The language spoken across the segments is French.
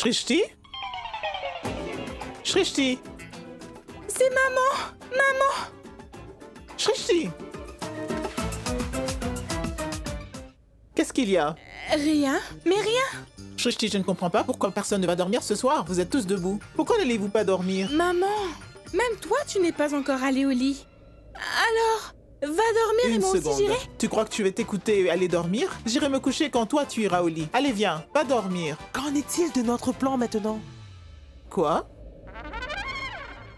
Shrishti? Shrishti? C'est maman! Maman! Shrishti? Qu'est-ce qu'il y a? Rien, mais rien. Shrishti, je ne comprends pas pourquoi personne ne va dormir ce soir. Vous êtes tous debout. Pourquoi n'allez-vous pas dormir? Maman, même toi, tu n'es pas encore allée au lit. Alors, va dormir et Une moi aussi seconde. j'irai. Tu crois que tu vas t'écouter et aller dormir? J'irai me coucher quand toi tu iras au lit. Allez, viens, va dormir. Qu'en est-il de notre plan maintenant? Quoi?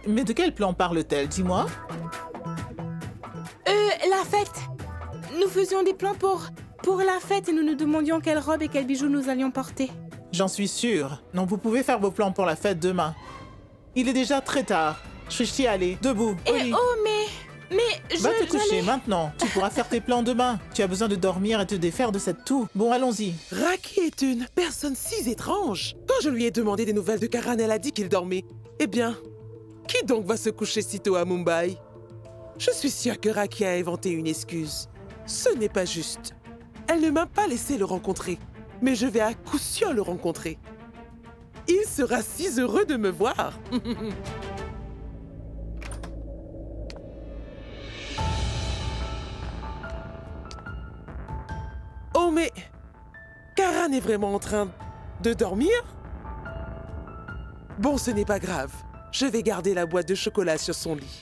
Mais de quel plan parle-t-elle? Dis-moi. La fête. Nous faisions des plans pour la fête et nous nous demandions quelle robe et quels bijoux nous allions porter. J'en suis sûre. Non, vous pouvez faire vos plans pour la fête demain. Il est déjà très tard. Shrishti, allez, debout. au Et lit. oh, mais Va te coucher j'allais- maintenant. Tu pourras faire tes plans demain. Tu as besoin de dormir et te défaire de cette toux. Bon, allons-y. Raki est une personne si étrange. Quand je lui ai demandé des nouvelles de Karan, elle a dit qu'il dormait. Eh bien, qui donc va se coucher si tôt à Mumbai? Je suis sûre que Raki a inventé une excuse. Ce n'est pas juste. Elle ne m'a pas laissé le rencontrer. Mais je vais à coup sûr le rencontrer. Il sera si heureux de me voir. Oh, mais Karan est vraiment en train de dormir? Bon, ce n'est pas grave. Je vais garder la boîte de chocolat sur son lit.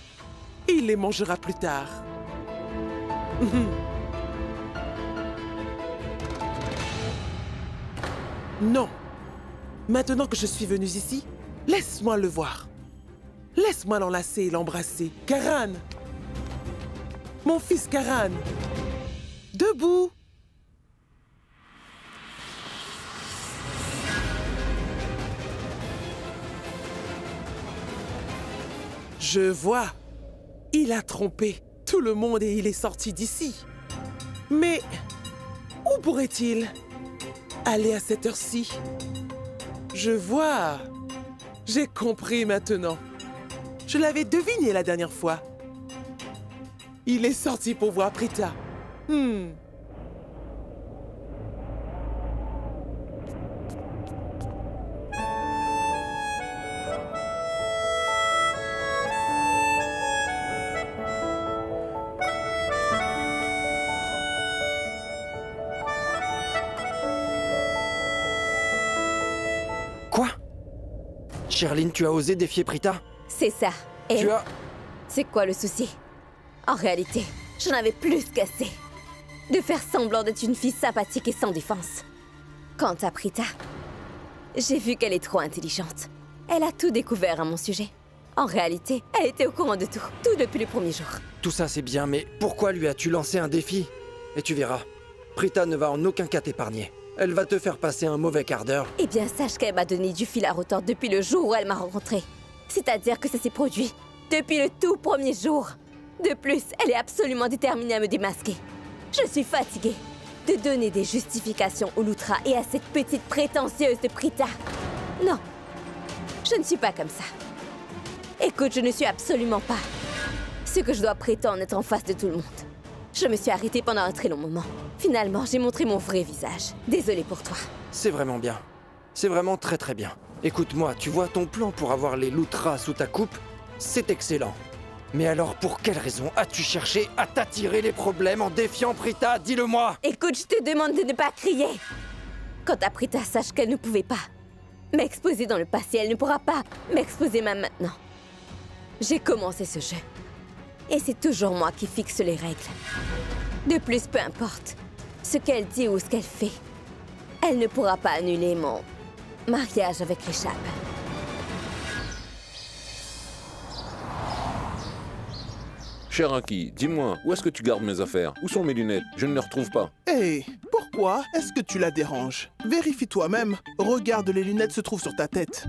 Il les mangera plus tard. Non. Maintenant que je suis venue ici, laisse-moi le voir. Laisse-moi l'enlacer et l'embrasser. Karan! Mon fils Karan! Debout! Je vois. Il a trompé tout le monde et il est sorti d'ici. Mais où pourrait-il aller à cette heure-ci? Je vois. J'ai compris maintenant. Je l'avais deviné la dernière fois. Il est sorti pour voir Prita. Quoi? Sherline, tu as osé défier Prita? C'est ça. Et Tu as... c'est quoi le souci? En réalité, j'en avais plus qu'assez de faire semblant d'être une fille sympathique et sans défense. Quant à Prita, j'ai vu qu'elle est trop intelligente. Elle a tout découvert à mon sujet. En réalité, elle était au courant de tout, tout depuis le premier jour. Tout ça c'est bien, mais pourquoi lui as-tu lancé un défi? Et tu verras, Prita ne va en aucun cas t'épargner. Elle va te faire passer un mauvais quart d'heure. Eh bien, sache qu'elle m'a donné du fil à retordre depuis le jour où elle m'a rencontrée. C'est-à-dire que ça s'est produit depuis le tout premier jour. De plus, elle est absolument déterminée à me démasquer. Je suis fatiguée de donner des justifications au Loutra et à cette petite prétentieuse de Prita. Non, je ne suis pas comme ça. Écoute, je ne suis absolument pas ce que je dois prétendre être en face de tout le monde. Je me suis arrêtée pendant un très long moment. Finalement, j'ai montré mon vrai visage. Désolée pour toi. C'est vraiment bien. C'est vraiment très très bien. Écoute-moi, tu vois ton plan pour avoir les Loutras sous ta coupe? C'est excellent. Mais alors, pour quelle raison as-tu cherché à t'attirer les problèmes en défiant Prita? Dis-le-moi! Écoute, je te demande de ne pas crier. Quant à Prita, sache qu'elle ne pouvait pas m'exposer dans le passé. Elle ne pourra pas m'exposer même maintenant. J'ai commencé ce jeu. Et c'est toujours moi qui fixe les règles. De plus, peu importe ce qu'elle dit ou ce qu'elle fait, elle ne pourra pas annuler mon mariage avec Rishabh. Cher Raki, dis-moi, où est-ce que tu gardes mes affaires? Où sont mes lunettes? Je ne les retrouve pas. Hé, pourquoi est-ce que tu la déranges? Vérifie toi-même. Regarde, les lunettes se trouvent sur ta tête.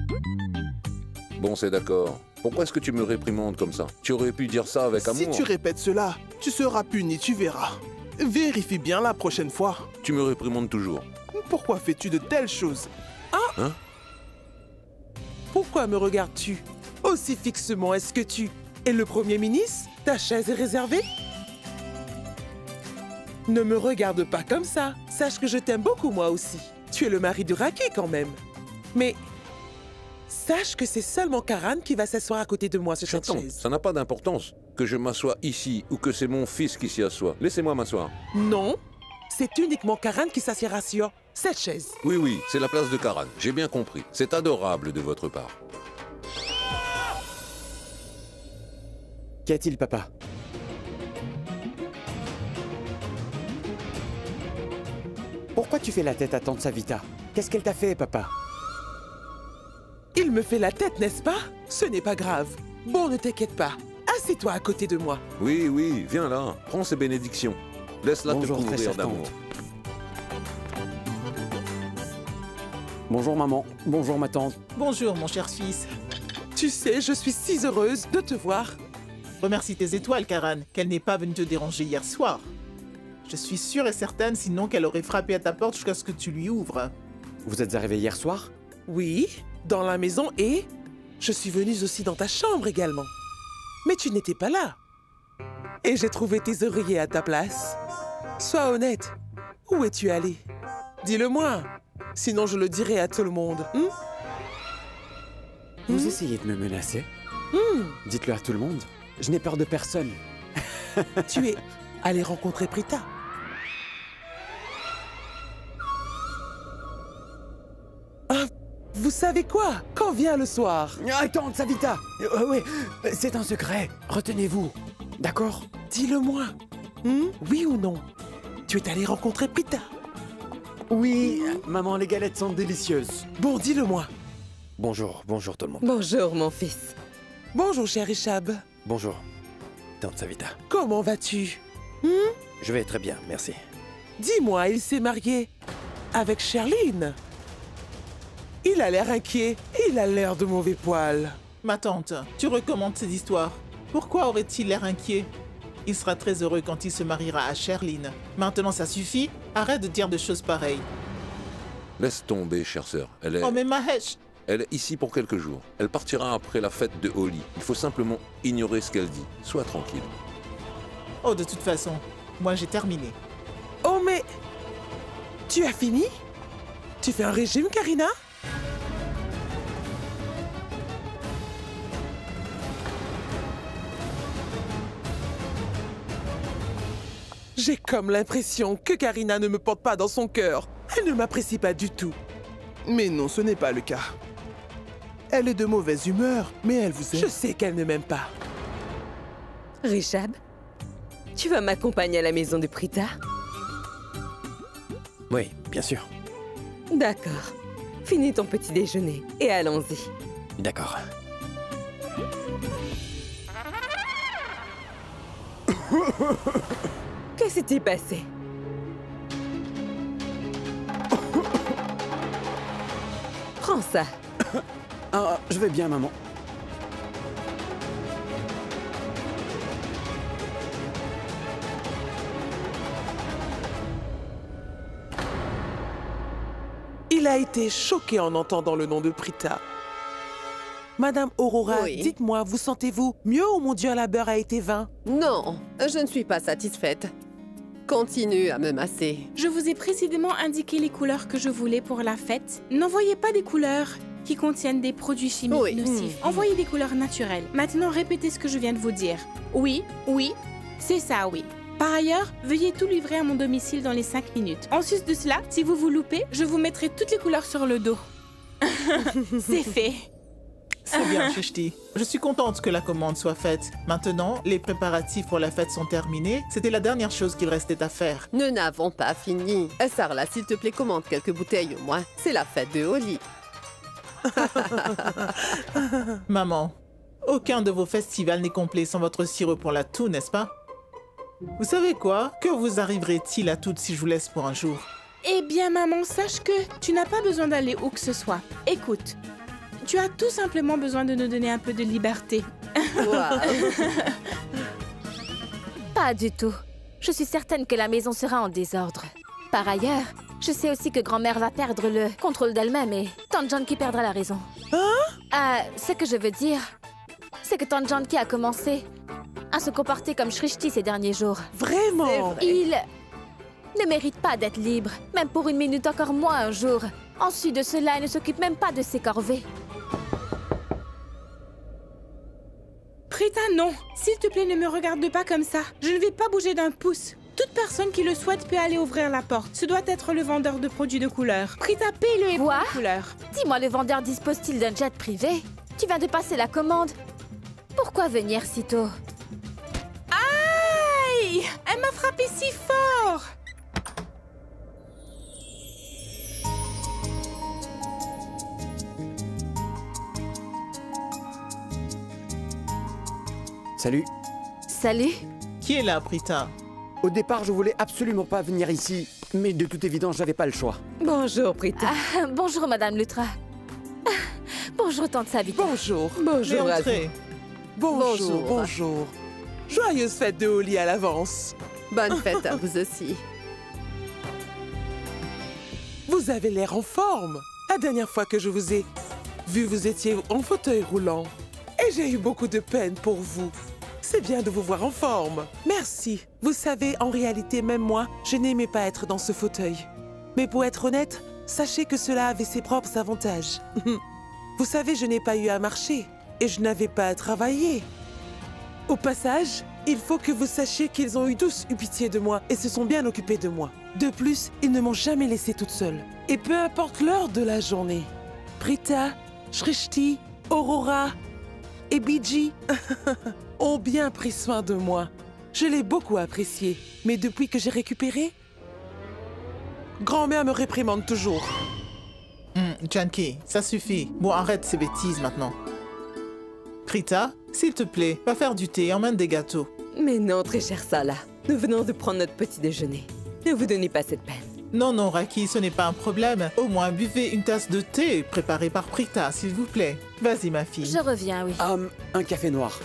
Bon, c'est d'accord. Pourquoi est-ce que tu me réprimandes comme ça? Tu aurais pu dire ça avec amour. Si tu répètes cela, tu seras puni, tu verras. Vérifie bien la prochaine fois. Tu me réprimandes toujours. Pourquoi fais-tu de telles choses? Hein? Pourquoi me regardes-tu aussi fixement? Est-ce que tu es le Premier ministre? Ta chaise est réservée? Ne me regarde pas comme ça. Sache que je t'aime beaucoup moi aussi. Tu es le mari de Raki quand même. Mais Sache que c'est seulement Karan qui va s'asseoir à côté de moi sur cette J'attends, chaise. ça n'a pas d'importance que je m'assoie ici ou que c'est mon fils qui s'y assoit. Laissez-moi m'asseoir. Non, c'est uniquement Karan qui s'assiera sur cette chaise. Oui, oui, c'est la place de Karan. J'ai bien compris. C'est adorable de votre part. Qu'y a-t-il, papa? Pourquoi tu fais la tête à tante Savita? Qu'est-ce qu'elle t'a fait, papa? Il me fait la tête, n'est-ce pas? Ce n'est pas grave. Bon, ne t'inquiète pas. Assieds-toi à côté de moi. Oui, oui, viens là. Prends ces bénédictions. Laisse-la te Bonjour, très couvrir chère d'amour. tante. Bonjour, maman. Bonjour, ma tante. Bonjour, mon cher fils. Tu sais, je suis si heureuse de te voir. Remercie tes étoiles, Karan, qu'elle n'est pas venue te déranger hier soir. Je suis sûre et certaine, sinon qu'elle aurait frappé à ta porte jusqu'à ce que tu lui ouvres. Vous êtes arrivé hier soir? Oui, dans la maison et je suis venue aussi dans ta chambre également. Mais tu n'étais pas là. Et j'ai trouvé tes oreillers à ta place. Sois honnête. Où es-tu allé? Dis-le-moi. Sinon, je le dirai à tout le monde. Vous essayez de me menacer? Dites-le à tout le monde. Je n'ai peur de personne. Tu es allé rencontrer Prita. Ah, vous savez quoi? Quand vient le soir? Attends, Savita! Oui, c'est un secret. Retenez-vous. D'accord? Dis-le-moi. Oui ou non? Tu es allé rencontrer Prita? Oui, maman, les galettes sont délicieuses. Bon, dis-le-moi. Bonjour, bonjour tout le monde. Bonjour, mon fils. Bonjour, cher Richab. Bonjour, tante Savita. Comment vas-tu? Je vais très bien, merci. Dis-moi, il s'est marié avec Sherline. Il a l'air inquiet. Il a l'air de mauvais poil. Ma tante, tu recommandes ces histoires. Pourquoi aurait-il l'air inquiet? Il sera très heureux quand il se mariera à Sherline. Maintenant, ça suffit. Arrête de dire des choses pareilles. Laisse tomber, chère sœur. Elle Oh, mais Mahesh, est ici pour quelques jours. Elle partira après la fête de Holi. Il faut simplement ignorer ce qu'elle dit. Sois tranquille. oh, de toute façon, moi j'ai terminé. Oh, mais... Tu as fini? Tu fais un régime, Karina? J'ai comme l'impression que Karina ne me porte pas dans son cœur. Elle ne m'apprécie pas du tout. Mais non, ce n'est pas le cas. Elle est de mauvaise humeur, mais elle vous aime. Je sais qu'elle ne m'aime pas. Richab, tu vas m'accompagner à la maison de Prita? Oui, bien sûr. D'accord. Finis ton petit déjeuner et allons-y. D'accord. Que s'est-il passé? Prends ça. Ah, je vais bien, maman. Il a été choqué en entendant le nom de Prita. Madame Aurora, Oui. dites-moi, vous sentez-vous mieux ou mon Dieu à la beurre a été vain? Non, je ne suis pas satisfaite. Continue à me masser. Je vous ai précisément indiqué les couleurs que je voulais pour la fête. N'envoyez pas des couleurs qui contiennent des produits chimiques Oui. nocifs. Envoyez des couleurs naturelles. Maintenant, répétez ce que je viens de vous dire. Oui, oui, c'est ça, oui. Par ailleurs, veuillez tout livrer à mon domicile dans les 5 minutes. En sus de cela, si vous vous loupez, je vous mettrai toutes les couleurs sur le dos. C'est fait. C'est bien, Shrishti. Je suis contente que la commande soit faite. Maintenant, les préparatifs pour la fête sont terminés. C'était la dernière chose qu'il restait à faire. Nous n'avons pas fini. Sarla, s'il te plaît, commande quelques bouteilles au moins. C'est la fête de Holi. Maman, aucun de vos festivals n'est complet sans votre sirop pour la toux, n'est-ce pas? Vous savez quoi? Que vous arriverait-il à toutes si je vous laisse pour un jour? Eh bien, maman, sache que tu n'as pas besoin d'aller où que ce soit. Écoute, tu as tout simplement besoin de nous donner un peu de liberté. Pas du tout. Je suis certaine que la maison sera en désordre. Par ailleurs, je sais aussi que grand-mère va perdre le contrôle d'elle-même et Tante Janki perdra la raison. Ce que je veux dire, c'est que Tante Janki a commencé à se comporter comme Shrishti ces derniers jours. Vraiment? Il ne mérite pas d'être libre, même pour une minute, encore moins un jour. Ensuite de cela, il ne s'occupe même pas de ses corvées. Prita, non. S'il te plaît, ne me regarde pas comme ça. Je ne vais pas bouger d'un pouce. Toute personne qui le souhaite peut aller ouvrir la porte. Ce doit être le vendeur de produits de couleur. Prita, paye le héros Quoi? de couleur. Dis-moi, le vendeur dispose-t-il d'un jet privé? Tu viens de passer la commande. Pourquoi venir si tôt? Aïe! Elle m'a frappé si fort! Salut. Salut. Qui est là, Prita? Au départ, je voulais absolument pas venir ici, mais de toute évidence, j'avais pas le choix. Bonjour, Prita. Ah, bonjour, Madame Lutra. Ah, bonjour, Tante Savita. Bonjour. Bonjour, Alpha. Entrez. Bonjour, Bonjour. bonjour. Joyeuse fête de Holi à l'avance. Bonne fête à vous aussi. Vous avez l'air en forme. La dernière fois que je vous ai vu, vous étiez en fauteuil roulant. Et j'ai eu beaucoup de peine pour vous. C'est bien de vous voir en forme. Merci. Vous savez, en réalité, même moi, je n'aimais pas être dans ce fauteuil. Mais pour être honnête, sachez que cela avait ses propres avantages. Vous savez, je n'ai pas eu à marcher et je n'avais pas à travailler. Au passage, il faut que vous sachiez qu'ils ont tous eu pitié de moi et se sont bien occupés de moi. De plus, ils ne m'ont jamais laissée toute seule. Et peu importe l'heure de la journée, Prita, Shrishti, Aurora et Biji ont bien pris soin de moi. Je l'ai beaucoup apprécié. Mais depuis que j'ai récupéré, grand-mère me réprimande toujours. Janki, ça suffit. Bon, arrête ces bêtises maintenant. Prita, s'il te plaît, va faire du thé et emmène des gâteaux. Mais non, très chère Sala. Nous venons de prendre notre petit déjeuner. Ne vous donnez pas cette peine. Non, non, Raki, ce n'est pas un problème. Au moins, buvez une tasse de thé préparée par Prita, s'il vous plaît. Vas-y, ma fille. Je reviens, oui. Un café noir.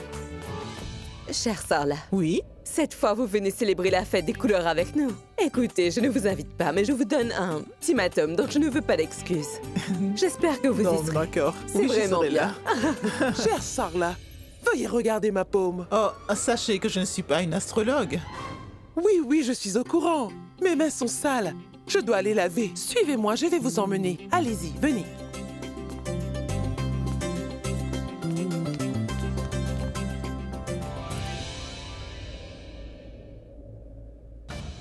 Chère Sala, Oui? cette fois vous venez célébrer la fête des couleurs avec nous. Écoutez, je ne vous invite pas, mais je vous donne un ultimatum dont je ne veux pas d'excuses. J'espère que vous Non, y serez. d'accord. C'est Oui, je vraiment serai bien. là. Chère Sarla, veuillez regarder ma paume. Oh, sachez que je ne suis pas une astrologue. Oui, oui, je suis au courant. Mes mains sont sales. Je dois aller laver. Suivez-moi, je vais vous emmener. Allez-y, venez.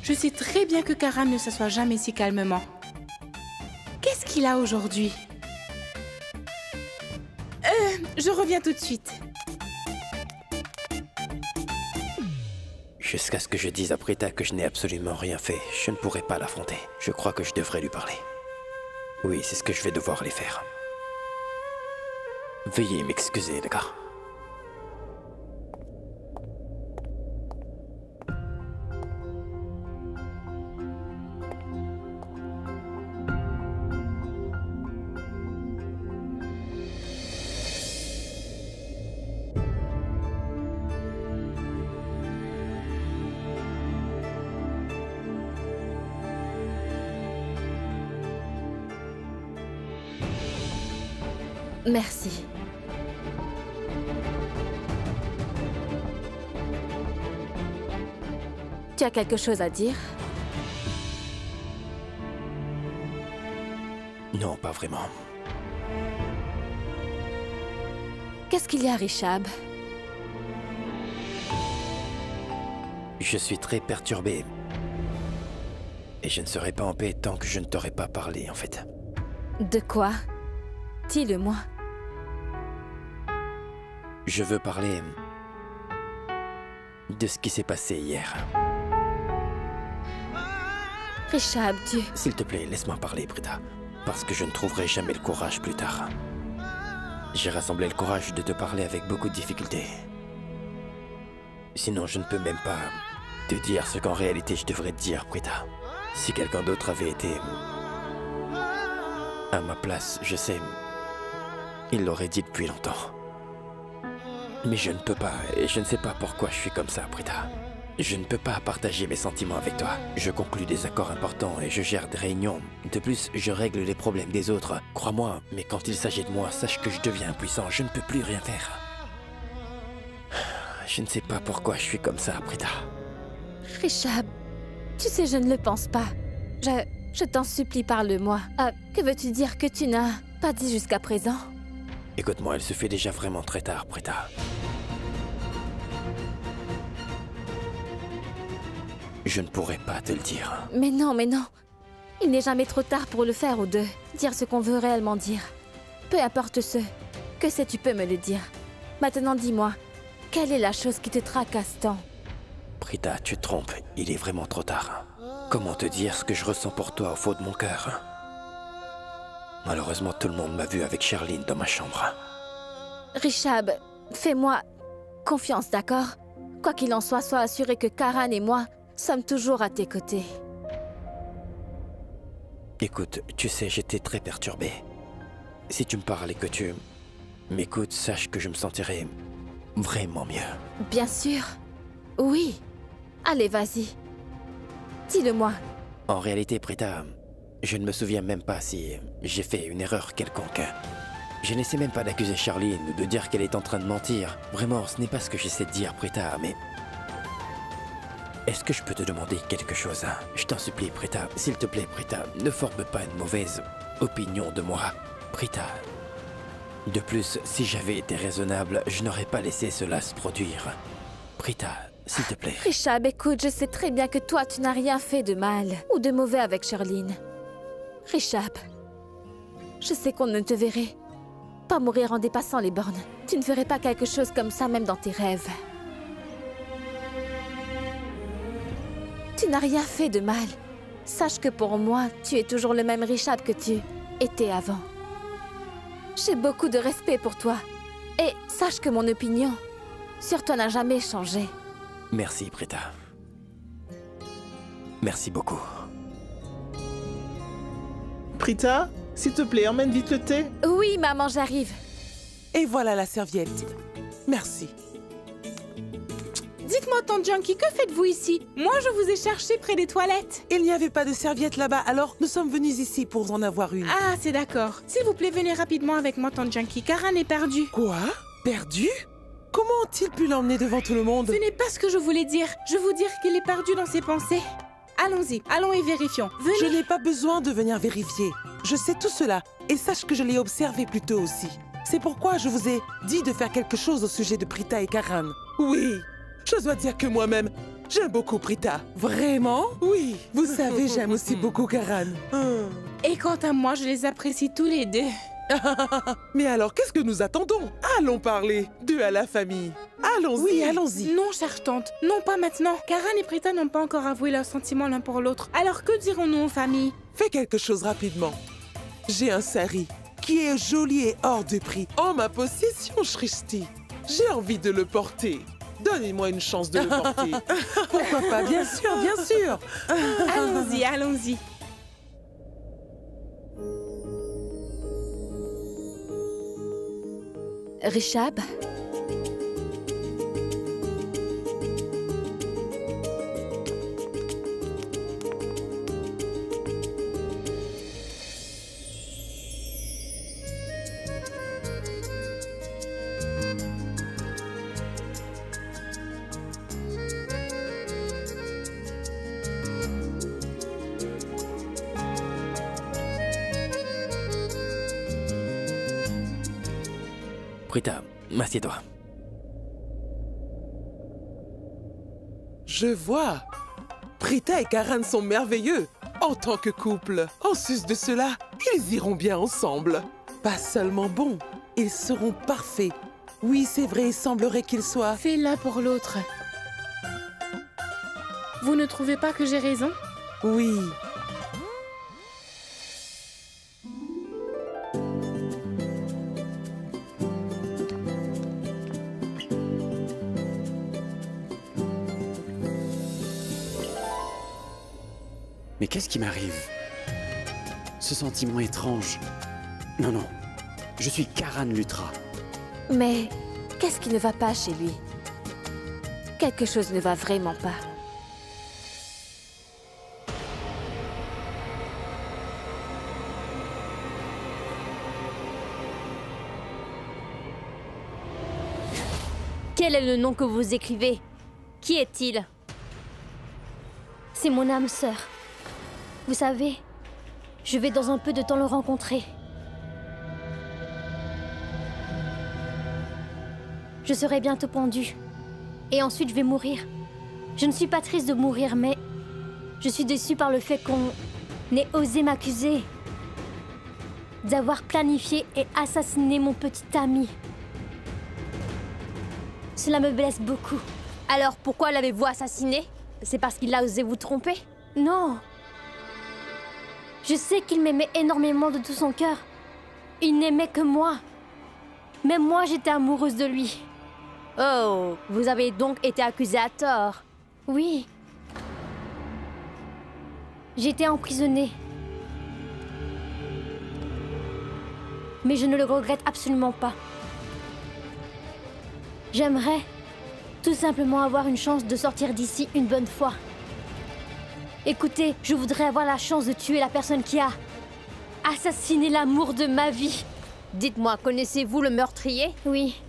Je sais très bien que Karan ne s'assoit jamais si calmement. Qu'est-ce qu'il a aujourd'hui? Je reviens tout de suite. Jusqu'à ce que je dise à Prita que je n'ai absolument rien fait, je ne pourrai pas l'affronter. Je crois que je devrais lui parler. Oui, c'est ce que je vais devoir aller faire. Veuillez m'excuser, d'accord? Merci. Tu as quelque chose à dire? Non, pas vraiment. Qu'est-ce qu'il y a, Rishab? Je suis très perturbé. Et je ne serai pas en paix tant que je ne t'aurai pas parlé, en fait. De quoi? Dis-le-moi. Je veux parler de ce qui s'est passé hier. Rishab, tu... S'il te plaît, laisse-moi parler, Prita. Parce que je ne trouverai jamais le courage plus tard. J'ai rassemblé le courage de te parler avec beaucoup de difficultés. Sinon, je ne peux même pas te dire ce qu'en réalité je devrais te dire, Prita. Si quelqu'un d'autre avait été à ma place, je sais, il l'aurait dit depuis longtemps. Mais je ne peux pas, et je ne sais pas pourquoi je suis comme ça, Prita. Je ne peux pas partager mes sentiments avec toi. Je conclus des accords importants et je gère des réunions. De plus, je règle les problèmes des autres. Crois-moi, mais quand il s'agit de moi, sache que je deviens impuissant. Je ne peux plus rien faire. Je ne sais pas pourquoi je suis comme ça, Prita. Rishab, tu sais, je ne le pense pas. Je t'en supplie, parle-moi. Que veux-tu dire que tu n'as pas dit jusqu'à présent? Écoute-moi, il se fait déjà vraiment très tard, Prita. je ne pourrais pas te le dire. Mais non, mais non. Il n'est jamais trop tard pour le faire ou de dire ce qu'on veut réellement dire. Peu importe ce que c'est, tu peux me le dire. Maintenant, dis-moi, quelle est la chose qui te tracasse tant? Prita, tu te trompes, il est vraiment trop tard. Comment te dire ce que je ressens pour toi au fond de mon cœur? Malheureusement, tout le monde m'a vu avec Charline dans ma chambre. Rishab, fais-moi confiance, d'accord? Quoi qu'il en soit, sois assuré que Karan et moi sommes toujours à tes côtés. Écoute, tu sais, j'étais très perturbé. Si tu me parles et que tu m'écoutes, sache que je me sentirai vraiment mieux. Bien sûr. Oui. Allez, vas-y. Dis-le-moi. En réalité, Prita, je ne me souviens même pas si j'ai fait une erreur quelconque. Je n'essaie même pas d'accuser Charline ou de dire qu'elle est en train de mentir. Vraiment, ce n'est pas ce que j'essaie de dire, Prita, mais... Est-ce que je peux te demander quelque chose? Je t'en supplie, Prita. S'il te plaît, Prita, ne forme pas une mauvaise opinion de moi. Prita. De plus, si j'avais été raisonnable, je n'aurais pas laissé cela se produire. Prita, s'il te plaît. Rishab, écoute, je sais très bien que toi, tu n'as rien fait de mal ou de mauvais avec Charline. Rishab, je sais qu'on ne te verrait pas mourir en dépassant les bornes. Tu ne ferais pas quelque chose comme ça même dans tes rêves. Tu n'as rien fait de mal. Sache que pour moi, tu es toujours le même Rishab que tu étais avant. J'ai beaucoup de respect pour toi. Et sache que mon opinion sur toi n'a jamais changé. Merci, Prita. Merci beaucoup. Prita, s'il te plaît, emmène vite le thé. Oui, maman, j'arrive. Et voilà la serviette. Merci. Dites-moi, tante Junkie, que faites-vous ici? Moi, je vous ai cherché près des toilettes. Il n'y avait pas de serviette là-bas, alors nous sommes venus ici pour en avoir une. Ah, c'est d'accord. S'il vous plaît, venez rapidement avec moi, tante Junkie. Karan est perdu. Quoi? Perdu? Comment ont-ils pu l'emmener devant tout le monde? Ce n'est pas ce que je voulais dire. Je veux dire qu'il est perdu dans ses pensées. Allons-y, allons et vérifions. Venez. Je n'ai pas besoin de venir vérifier. Je sais tout cela, et sache que je l'ai observé plus tôt aussi. C'est pourquoi je vous ai dit de faire quelque chose au sujet de Prita et Karan. Oui, je dois dire que moi-même, j'aime beaucoup Prita. Vraiment? Oui, vous savez, j'aime aussi beaucoup Karan. Et quant à moi, je les apprécie tous les deux. Mais alors, qu'est-ce que nous attendons? Allons parler d'eux à la famille. Allons-y. Oui, allons-y. Non, chère tante, non pas maintenant. Karan et Prita n'ont pas encore avoué leurs sentiments l'un pour l'autre. Alors que dirons-nous aux familles? Fais quelque chose rapidement. J'ai un sari qui est joli et hors de prix. En ma possession, Shrishti. J'ai envie de le porter. Donnez-moi une chance de le porter. Pourquoi pas? Bien sûr, bien sûr. Allons-y, allons-y. Rishab? Prita, assieds-toi. Je vois. Prita et Karan sont merveilleux en tant que couple. En sus de cela, ils iront bien ensemble. Pas seulement bons, ils seront parfaits. Oui, c'est vrai, il semblerait qu'ils soient... Fait l'un pour l'autre. Vous ne trouvez pas que j'ai raison? Oui. Mais qu'est-ce qui m'arrive? Ce sentiment étrange. Non, non. Je suis Karan Luthra. Mais qu'est-ce qui ne va pas chez lui? Quelque chose ne va vraiment pas. Quel est le nom que vous écrivez? Qui est-il? C'est mon âme sœur. Vous savez, je vais dans un peu de temps le rencontrer. Je serai bientôt pendue. Et ensuite je vais mourir. Je ne suis pas triste de mourir, mais Je suis déçue par le fait qu'on ait osé m'accuser d'avoir planifié et assassiné mon petit ami. Cela me blesse beaucoup. Alors pourquoi l'avez-vous assassiné? C'est parce qu'il a osé vous tromper? Non. Je sais qu'il m'aimait énormément de tout son cœur. Il n'aimait que moi. Même moi, j'étais amoureuse de lui. Oh, vous avez donc été accusée à tort. Oui. J'étais emprisonnée. Mais je ne le regrette absolument pas. J'aimerais tout simplement avoir une chance de sortir d'ici une bonne fois. Écoutez, je voudrais avoir la chance de tuer la personne qui a assassiné l'amour de ma vie. Dites-moi, connaissez-vous le meurtrier? Oui.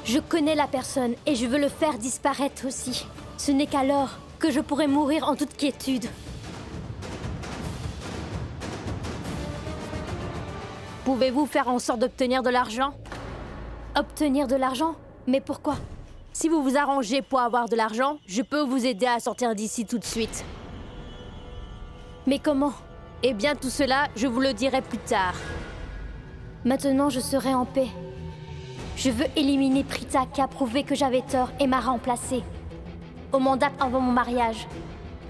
Je connais la personne et je veux le faire disparaître aussi. Ce n'est qu'alors que je pourrai mourir en toute quiétude. Pouvez-vous faire en sorte d'obtenir de l'argent? Obtenir de l'argent? Mais pourquoi? Si vous vous arrangez pour avoir de l'argent, je peux vous aider à sortir d'ici tout de suite. Mais comment? Eh bien, tout cela, je vous le dirai plus tard. Maintenant, je serai en paix. Je veux éliminer Prita qui a prouvé que j'avais tort et m'a remplacée. Au mandat avant mon mariage.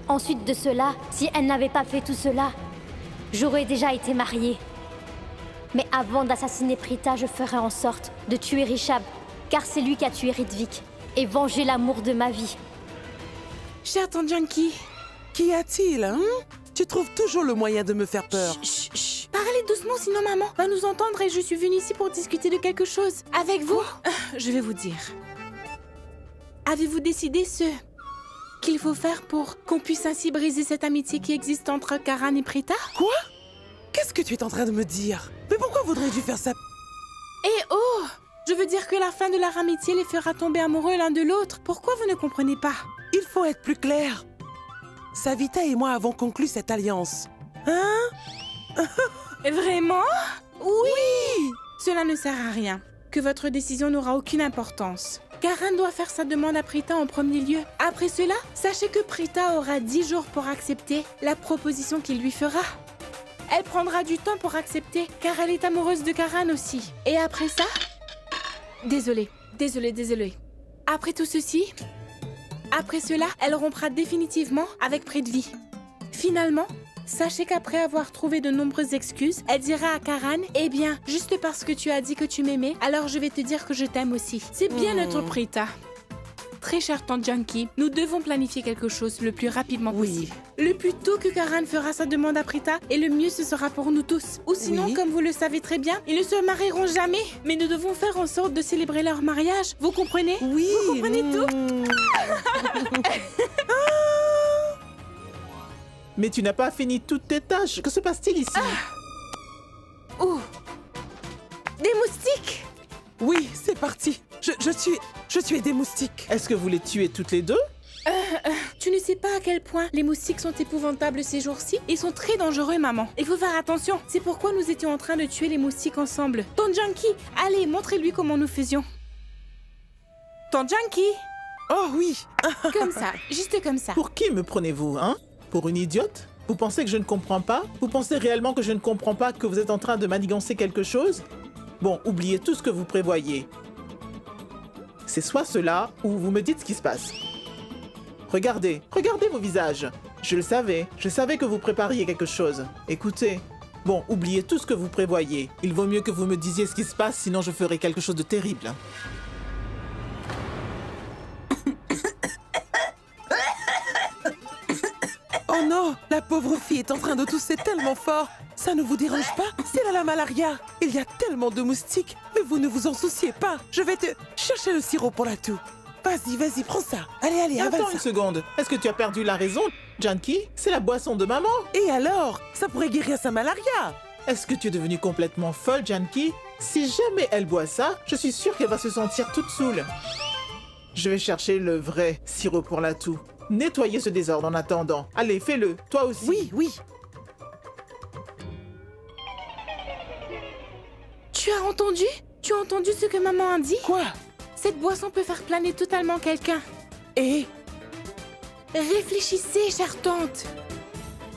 Ensuite de cela, si elle n'avait pas fait tout cela, j'aurais déjà été mariée. Mais avant d'assassiner Prita, je ferai en sorte de tuer Rishab, car c'est lui qui a tué Ritwik, et venger l'amour de ma vie. Cher Tante Junkie. Qu'y a-t-il, hein? Tu trouves toujours le moyen de me faire peur. Chut, chut, chut. Parlez doucement, sinon maman va nous entendre et je suis venue ici pour discuter de quelque chose. Avec vous. Je vais vous dire. Avez-vous décidé ce qu'il faut faire pour qu'on puisse ainsi briser cette amitié qui existe entre Karan et Prita? Quoi? Qu'est-ce que tu es en train de me dire? Mais pourquoi voudrais-tu faire ça? Eh oh! Je veux dire que la fin de leur amitié les fera tomber amoureux l'un de l'autre. Pourquoi vous ne comprenez pas? Il faut être plus clair. Savita et moi avons conclu cette alliance. Hein? Vraiment? Oui! Cela ne sert à rien. Que votre décision n'aura aucune importance. Karan doit faire sa demande à Prita en premier lieu. Après cela, sachez que Prita aura 10 jours pour accepter la proposition qu'il lui fera. Elle prendra du temps pour accepter, car elle est amoureuse de Karan aussi. Et après ça... Désolée. Après tout ceci... Après cela, elle rompra définitivement avec Prithvi. Finalement, sachez qu'après avoir trouvé de nombreuses excuses, elle dira à Karan, « Eh bien, juste parce que tu as dit que tu m'aimais, alors je vais te dire que je t'aime aussi. » C'est bien notre Prita. Très chère Tante Junkie, nous devons planifier quelque chose le plus rapidement possible. Le plus tôt que Karan fera sa demande à Prita, et le mieux ce sera pour nous tous. Ou sinon, comme vous le savez très bien, ils ne se marieront jamais. Mais nous devons faire en sorte de célébrer leur mariage. Vous comprenez? Oui. Vous comprenez tout? Mais tu n'as pas fini toutes tes tâches. Que se passe-t-il ici? Oh! Des moustiques! Oui, c'est parti. Je tue des moustiques. Est-ce que vous les tuez toutes les deux? Tu ne sais pas à quel point les moustiques sont épouvantables ces jours-ci. Ils sont très dangereux, maman. Il faut faire attention. C'est pourquoi nous étions en train de tuer les moustiques ensemble. Tante Junkie, allez, montrez-lui comment nous faisions. Tante Junkie! Oh oui. Comme ça, juste comme ça. Pour qui me prenez-vous, hein? Pour une idiote? Vous pensez que je ne comprends pas? Vous pensez réellement que je ne comprends pas que vous êtes en train de manigancer quelque chose? Bon, oubliez tout ce que vous prévoyez. C'est soit cela, ou vous me dites ce qui se passe. Regardez vos visages. Je savais que vous prépariez quelque chose. Écoutez, bon, oubliez tout ce que vous prévoyez. Il vaut mieux que vous me disiez ce qui se passe, sinon je ferai quelque chose de terrible. Oh non, la pauvre fille est en train de tousser tellement fort. Ça ne vous dérange pas? C'est la malaria. Il y a tellement de moustiques, mais vous ne vous en souciez pas. Je vais te chercher le sirop pour la toux. Vas-y, prends ça. Allez, avale Attends ça. une seconde. Est-ce que tu as perdu la raison, Junkie? C'est la boisson de maman. Et alors? Ça pourrait guérir sa malaria. Est-ce que tu es devenue complètement folle, Junkie? Si jamais elle boit ça, je suis sûre qu'elle va se sentir toute saoule. Je vais chercher le vrai sirop pour la toux. Nettoyez ce désordre en attendant. Allez, fais-le, toi aussi. Oui. Tu as entendu? Tu as entendu ce que maman a dit? Quoi? Cette boisson peut faire planer totalement quelqu'un. Et Réfléchissez, chère tante.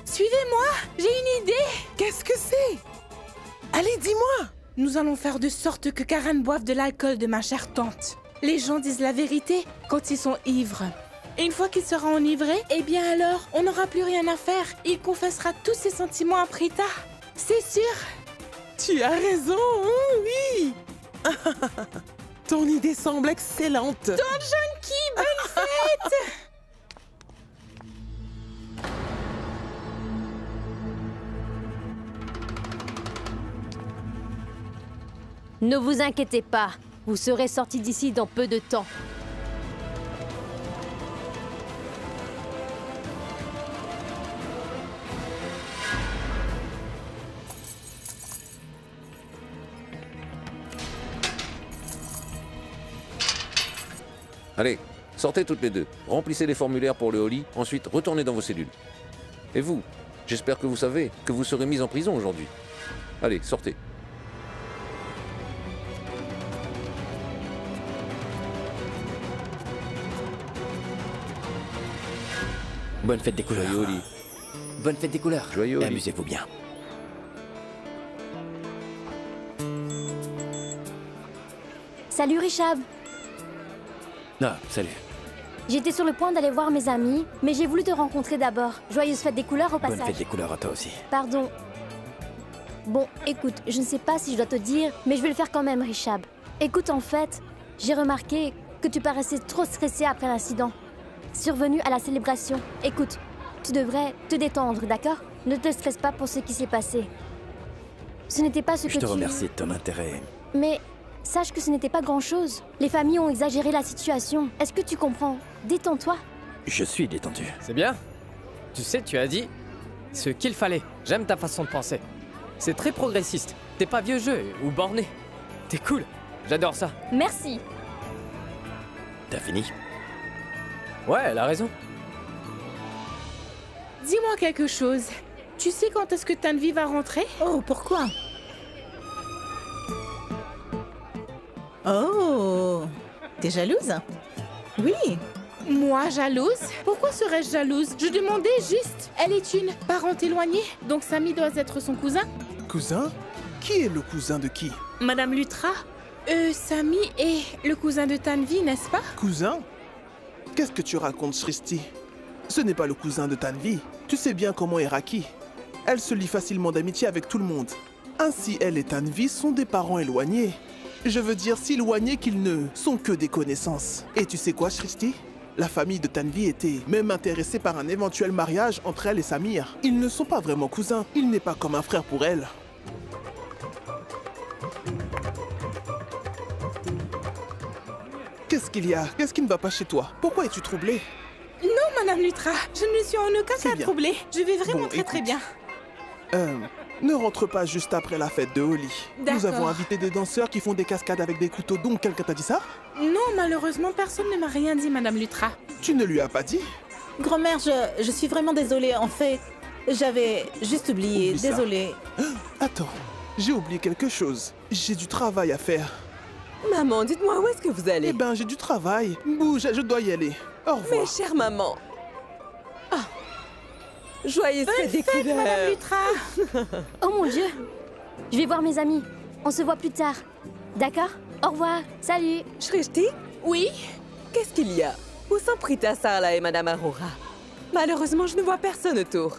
Suivez-moi, j'ai une idée. Qu'est-ce que c'est? Allez, dis-moi. Nous allons faire de sorte que Karan boive de l'alcool de ma chère tante. Les gens disent la vérité quand ils sont ivres. Et une fois qu'il sera enivré, eh bien alors, on n'aura plus rien à faire. Il confessera tous ses sentiments à Prita. C'est sûr. Tu as raison, hein, oui. Ton idée semble excellente. Tante Junkie, bonne fête. Ne vous inquiétez pas, vous serez sortis d'ici dans peu de temps. Allez, sortez toutes les deux. Remplissez les formulaires pour le Holly, ensuite retournez dans vos cellules. Et vous, j'espère que vous savez que vous serez mis en prison aujourd'hui. Allez, sortez. Bonne fête des couleurs. Joyeux Holly. Bonne fête des couleurs. Joyeux Holly. Amusez-vous bien. Salut Richab. Ah, salut. J'étais sur le point d'aller voir mes amis, mais j'ai voulu te rencontrer d'abord. Joyeuse fête des couleurs au passage. Bonne fête des couleurs à toi aussi. Pardon. Bon, écoute, je ne sais pas si je dois te dire, mais je vais le faire quand même, Richab. Écoute, en fait, j'ai remarqué que tu paraissais trop stressé après l'incident survenu à la célébration. Écoute, tu devrais te détendre, d'accord? Ne te stresse pas pour ce qui s'est passé. Ce n'était pas ce que tu... Je te remercie de ton intérêt. Mais sache que ce n'était pas grand-chose. Les familles ont exagéré la situation. Est-ce que tu comprends? Détends-toi. Je suis détendu. C'est bien. Tu sais, tu as dit ce qu'il fallait. J'aime ta façon de penser. C'est très progressiste. T'es pas vieux jeu ou borné. T'es cool. J'adore ça. Merci. T'as fini? Ouais, elle a raison. Dis-moi quelque chose. Tu sais quand est-ce que Tanvi va rentrer? Oh, pourquoi? Oh, t'es jalouse? Oui. Moi, jalouse? Pourquoi serais-je jalouse? Je demandais juste. Elle est une parente éloignée, donc Sami doit être son cousin. Cousin? Qui est le cousin de qui? Madame Lutra? Sami est le cousin de Tanvi, n'est-ce pas? Cousin? Qu'est-ce que tu racontes, Srishti? Ce n'est pas le cousin de Tanvi. Tu sais bien comment est Raki. Elle se lie facilement d'amitié avec tout le monde. Ainsi, elle et Tanvi sont des parents éloignés. Je veux dire si éloignés qu'ils ne sont que des connaissances. Et tu sais quoi, Srishti? La famille de Tanvi était même intéressée par un éventuel mariage entre elle et Samir. Ils ne sont pas vraiment cousins. Il n'est pas comme un frère pour elle. Qu'est-ce qu'il y a? Qu'est-ce qui ne va pas chez toi? Pourquoi es-tu troublée? Non, Madame Lutra, je ne suis en aucun cas bien. troublée. Je vais vraiment Bon, très bien. Ne rentre pas juste après la fête de Holly. Nous D'accord. avons invité des danseurs qui font des cascades avec des couteaux, donc quelqu'un t'a dit ça? Non, malheureusement, personne ne m'a rien dit, Madame Lutra. Tu ne lui as pas dit? Grand-mère, je suis vraiment désolée. En fait, j'avais juste oublié. Oublie ça. Désolée. Attends, j'ai oublié quelque chose. J'ai du travail à faire. Maman, dites-moi où est-ce que vous allez? Eh ben, j'ai du travail. Bouge, je dois y aller. Au revoir. Mais chère maman. Ah. Joyeuse fête des Madame couleurs. Lutra. Oh mon Dieu. Je vais voir mes amis. On se voit plus tard. D'accord? Au revoir. Salut. Srishti? Oui? Qu'est-ce qu'il y a? Où sont Prita, Sarla et Madame Aurora? Malheureusement, je ne vois personne autour.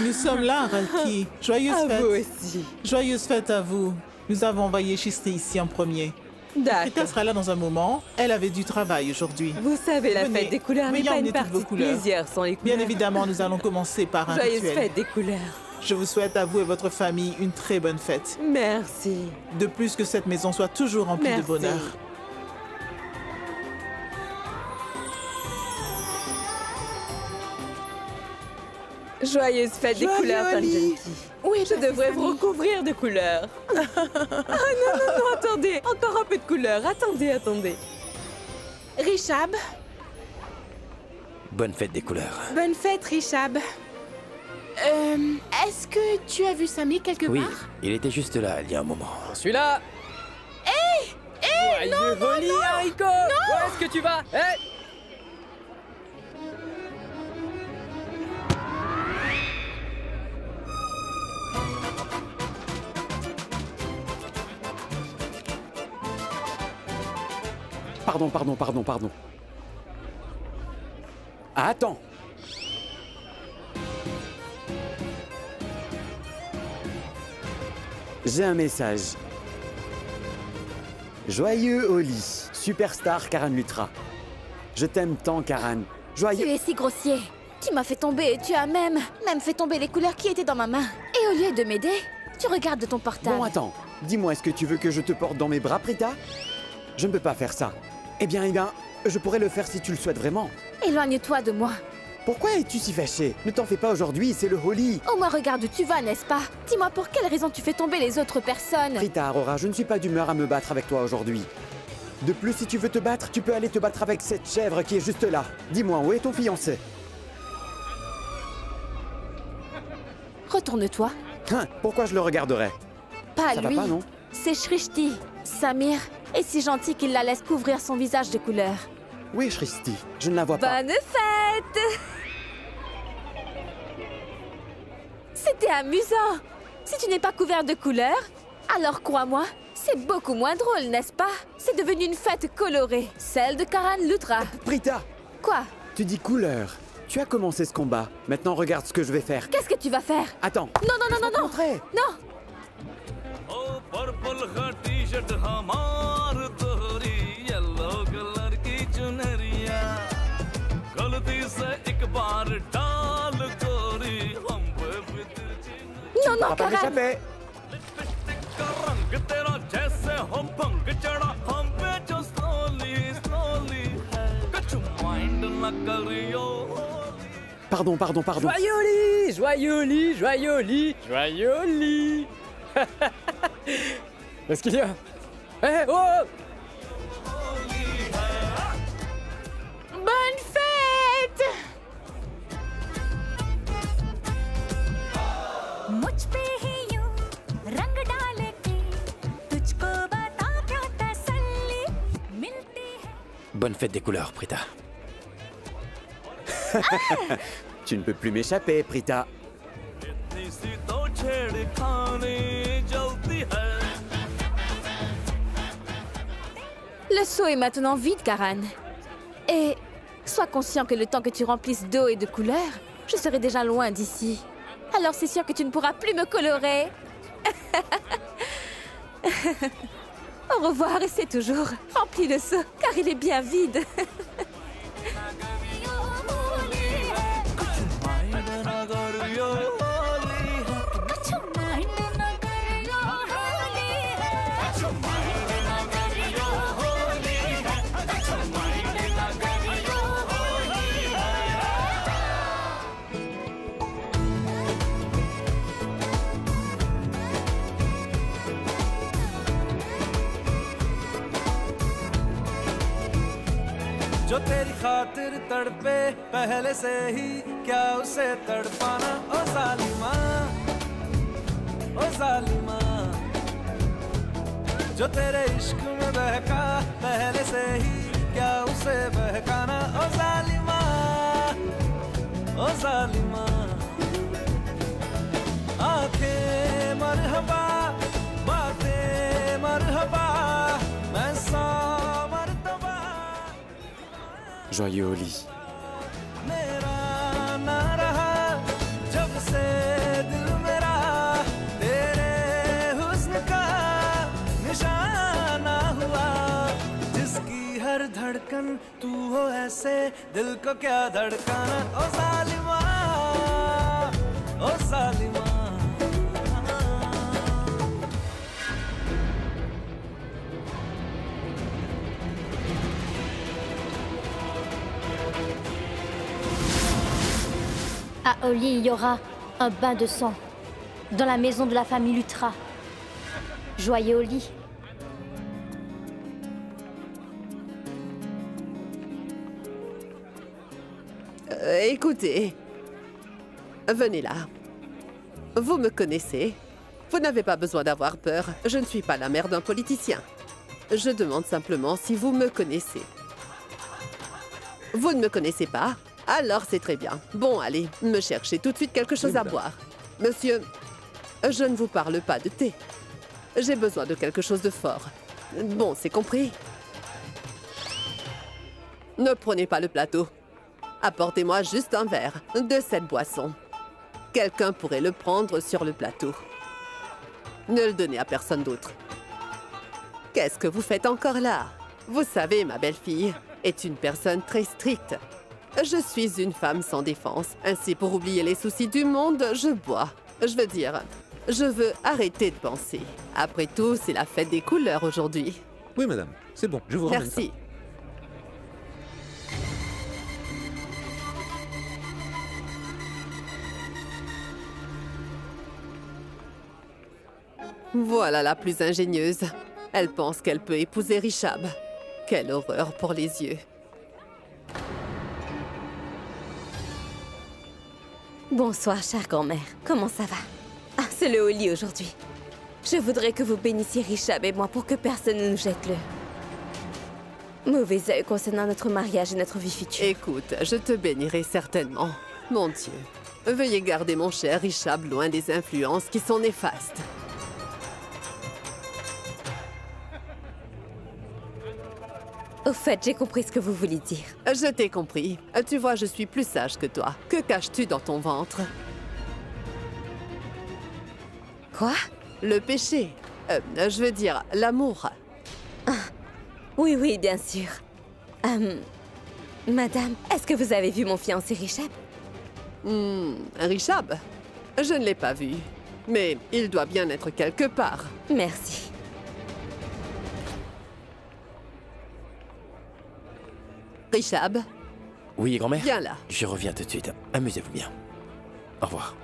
Nous sommes là, Ralki. Joyeuse À fête. vous aussi. Joyeuse fête à vous. Nous avons envoyé Shistri ici en premier. Rita D'accord. sera là dans un moment. Elle avait du travail aujourd'hui. Vous savez, la Venez, fête des couleurs n'est veuillez pas emmener une toutes vos partie de couleurs. plaisir sans les couleurs. Bien évidemment, nous allons commencer par un Joyeuse rituel. fête des couleurs. Je vous souhaite à vous et votre famille une très bonne fête. Merci. De plus que cette maison soit toujours remplie Merci. de bonheur. Joyeuse fête des Joyeux couleurs, Tante Holly. Gentil. Oui, je devrais vous Sami. recouvrir de couleurs. Ah non, attendez. Encore un peu de couleurs. Attendez. Richab. Bonne fête des couleurs. Bonne fête, Richab. Est-ce que tu as vu Sami quelque Oui, part? il était juste là il y a un moment. Je suis là. Joyeux Holly, Haricot. Où est-ce que tu vas? pardon. Attends. J'ai un message. Joyeux Oli, superstar Karan Lutra. Je t'aime tant, Karan. Joyeux... Tu es si grossier. Tu m'as fait tomber et tu as même fait tomber les couleurs qui étaient dans ma main. Et au lieu de m'aider, tu regardes de ton portable. Bon, attends. Dis-moi, est-ce que tu veux que je te porte dans mes bras, Prita? Je ne peux pas faire ça. Eh bien, je pourrais le faire si tu le souhaites vraiment. Éloigne-toi de moi. Pourquoi es-tu si fâché? Ne t'en fais pas aujourd'hui, c'est le Holi. Au moins regarde où tu vas, n'est-ce pas? Dis-moi pour quelle raison tu fais tomber les autres personnes. Prita, Aurora, je ne suis pas d'humeur à me battre avec toi aujourd'hui. De plus, si tu veux te battre, tu peux aller te battre avec cette chèvre qui est juste là. Dis-moi, où est ton fiancé? Retourne-toi. Hein, pourquoi je le regarderais? Pas Ça lui. va pas, non? C'est Shrishti. Samir est si gentil qu'il la laisse couvrir son visage de couleur. Oui, Shrishti, je ne la vois pas. Bonne fête! C'était amusant. Si tu n'es pas couvert de couleur, alors crois-moi, c'est beaucoup moins drôle, n'est-ce pas? C'est devenu une fête colorée, celle de Karan Lutra. Prita! Quoi? Tu dis couleur. Tu as commencé ce combat. Maintenant, regarde ce que je vais faire. Qu'est-ce que tu vas faire? Attends. Non. Montrer. Non. Non, pas m'échapper. Pardon. Joyeux lit. Qu'est-ce qu'il y a? Eh, oh! Bonne fête! Bonne fête des couleurs, Prita. Tu ne peux plus m'échapper, Prita. Le seau est maintenant vide, Karan. Et sois conscient que le temps que tu remplisses d'eau et de couleurs, je serai déjà loin d'ici. Alors c'est sûr que tu ne pourras plus me colorer. Au revoir et c'est toujours rempli de seau, car il est bien vide. जो तेरी खातिर तड़पे पहले से ही क्या उसे तड़पाना ओ जालिमा जो तेरे इश्क में बहका पहले से ही क्या उसे बहकाना ओ जालिमा आंखें मरहबा बातें मरहबा मैं सा Joyeux Oli. मेरा ना रहा जब से दिल मेरा तेरे हुस्न का निशाना हुआ जिसकी हर धड़कन तू हो ऐसे दिल को क्या धड़काना ओ जालिमा À Oli, il y aura un bain de sang dans la maison de la famille Lutra. Joyeux Oli. Écoutez, venez là. Vous me connaissez. Vous n'avez pas besoin d'avoir peur. Je ne suis pas la mère d'un politicien. Je demande simplement si vous me connaissez. Vous ne me connaissez pas? Alors c'est très bien. Bon, allez, me cherchez tout de suite quelque chose à boire. Monsieur, je ne vous parle pas de thé. J'ai besoin de quelque chose de fort. Bon, c'est compris. Ne prenez pas le plateau. Apportez-moi juste un verre de cette boisson. Quelqu'un pourrait le prendre sur le plateau. Ne le donnez à personne d'autre. Qu'est-ce que vous faites encore là? Vous savez, ma belle-fille est une personne très stricte. Je suis une femme sans défense. Ainsi, pour oublier les soucis du monde, je bois. Je veux dire, je veux arrêter de penser. Après tout, c'est la fête des couleurs aujourd'hui. Oui, madame, c'est bon, je vous ramène ça. Merci. Voilà la plus ingénieuse. Elle pense qu'elle peut épouser Richab. Quelle horreur pour les yeux. Bonsoir, chère grand-mère. Comment ça va? Ah, c'est le Holi aujourd'hui. Je voudrais que vous bénissiez Richab et moi pour que personne ne nous jette le mauvais œil concernant notre mariage et notre vie future. Écoute, je te bénirai certainement. Mon Dieu, veuillez garder mon cher Richab loin des influences qui sont néfastes. Au fait, j'ai compris ce que vous voulez dire. Je t'ai compris. Tu vois, je suis plus sage que toi. Que caches-tu dans ton ventre? Quoi? Le péché. Je veux dire, l'amour. Ah, oui, oui, bien sûr. Madame, est-ce que vous avez vu mon fiancé Richab? Richab? Je ne l'ai pas vu. Mais il doit bien être quelque part. Merci. Richab? Oui, grand-mère? Viens là. Je reviens tout de suite. Amusez-vous bien. Au revoir.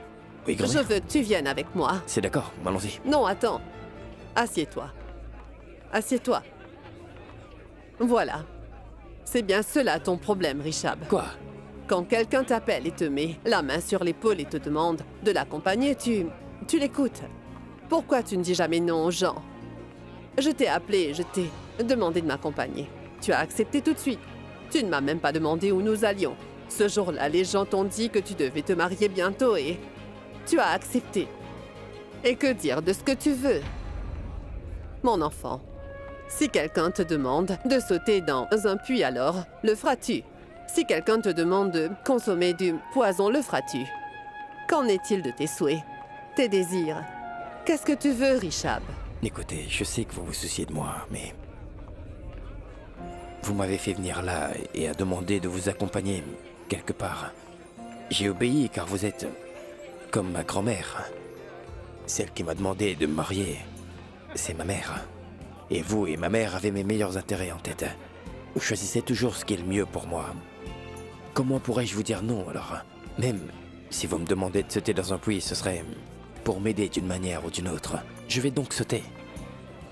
Oui, Je grand-mère? veux que tu viennes avec moi. C'est d'accord, allons-y. Non, attends. Assieds-toi. Assieds-toi. Voilà. C'est bien cela ton problème, Richab. Quoi? Quand quelqu'un t'appelle et te met la main sur l'épaule et te demande de l'accompagner, tu l'écoutes. Pourquoi tu ne dis jamais non aux gens? Je t'ai appelé, je t'ai demandé de m'accompagner. Tu as accepté tout de suite. Tu ne m'as même pas demandé où nous allions. Ce jour-là, les gens t'ont dit que tu devais te marier bientôt et tu as accepté. Et que dire de ce que tu veux? Mon enfant, si quelqu'un te demande de sauter dans un puits, alors le feras-tu? Si quelqu'un te demande de consommer du poison, le feras-tu? Qu'en est-il de tes souhaits, tes désirs? Qu'est-ce que tu veux, Richab? Écoutez, je sais que vous vous souciez de moi, mais... Vous m'avez fait venir là et a demandé de vous accompagner quelque part. J'ai obéi car vous êtes comme ma grand-mère. Celle qui m'a demandé de me marier, c'est ma mère. Et vous et ma mère avez mes meilleurs intérêts en tête. Vous choisissez toujours ce qui est le mieux pour moi. Comment pourrais-je vous dire non alors? Même si vous me demandez de sauter dans un puits, ce serait pour m'aider d'une manière ou d'une autre. Je vais donc sauter.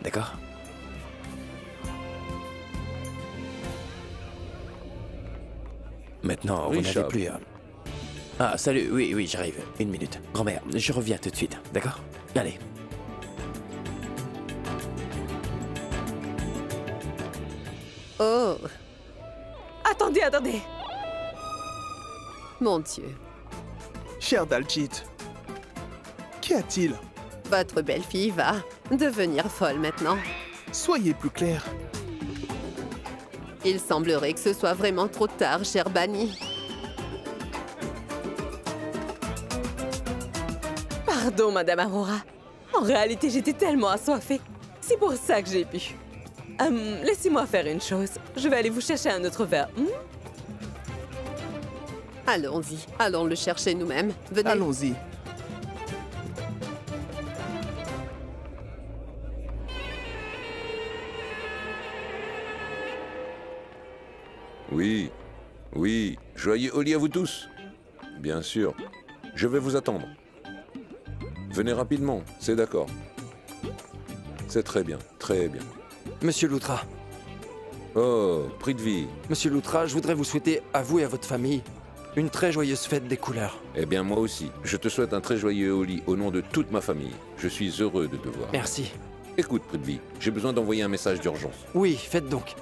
D'accord? Maintenant, vous n'avez plus... Ah, salut, oui, j'arrive. Une minute. Grand-mère, je reviens tout de suite, d'accord? Allez. Oh! Attendez, attendez! Mon Dieu. Cher Daljit, qu'y a-t-il? Votre belle-fille va devenir folle maintenant. Soyez plus clair. Il semblerait que ce soit vraiment trop tard, cher Bani. Pardon, Madame Aurora. En réalité, j'étais tellement assoiffée. C'est pour ça que j'ai bu. Laissez-moi faire une chose. Je vais aller vous chercher un autre verre. Allons-y. Allons le chercher nous-mêmes. Venez. Allons-y. Oui, oui, joyeux Holi à vous tous. Bien sûr, je vais vous attendre. Venez rapidement, c'est d'accord. C'est très bien, très bien. Monsieur Loutra. Oh, Prithvi. Monsieur Loutra, je voudrais vous souhaiter, à vous et à votre famille, une très joyeuse fête des couleurs. Eh bien, moi aussi. Je te souhaite un très joyeux Holi au nom de toute ma famille. Je suis heureux de te voir. Merci. Écoute, Prithvi, j'ai besoin d'envoyer un message d'urgence. Oui, faites donc.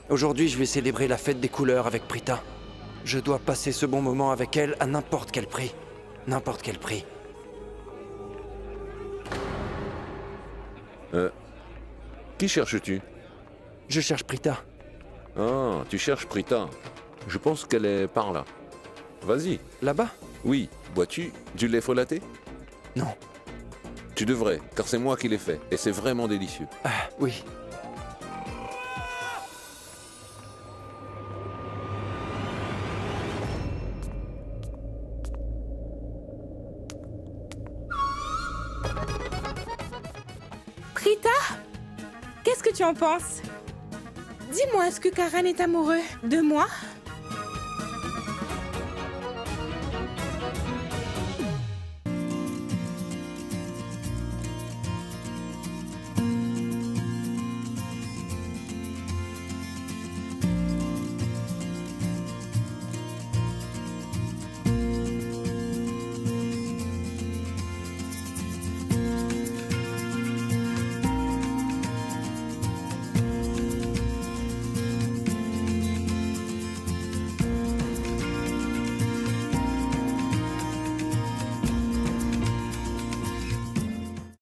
Aujourd'hui, je vais célébrer la fête des couleurs avec Prita. Je dois passer ce bon moment avec elle à n'importe quel prix. N'importe quel prix. Qui cherches-tu? Je cherche Prita. Ah, tu cherches Prita. Je pense qu'elle est par là. Vas-y. Là-bas? Oui. Bois-tu du lait folâté? Non. Tu devrais, car c'est moi qui l'ai fait, et c'est vraiment délicieux. Ah, oui. Prita, qu'est-ce que tu en penses? Dis-moi, est-ce que Karan est amoureux de moi?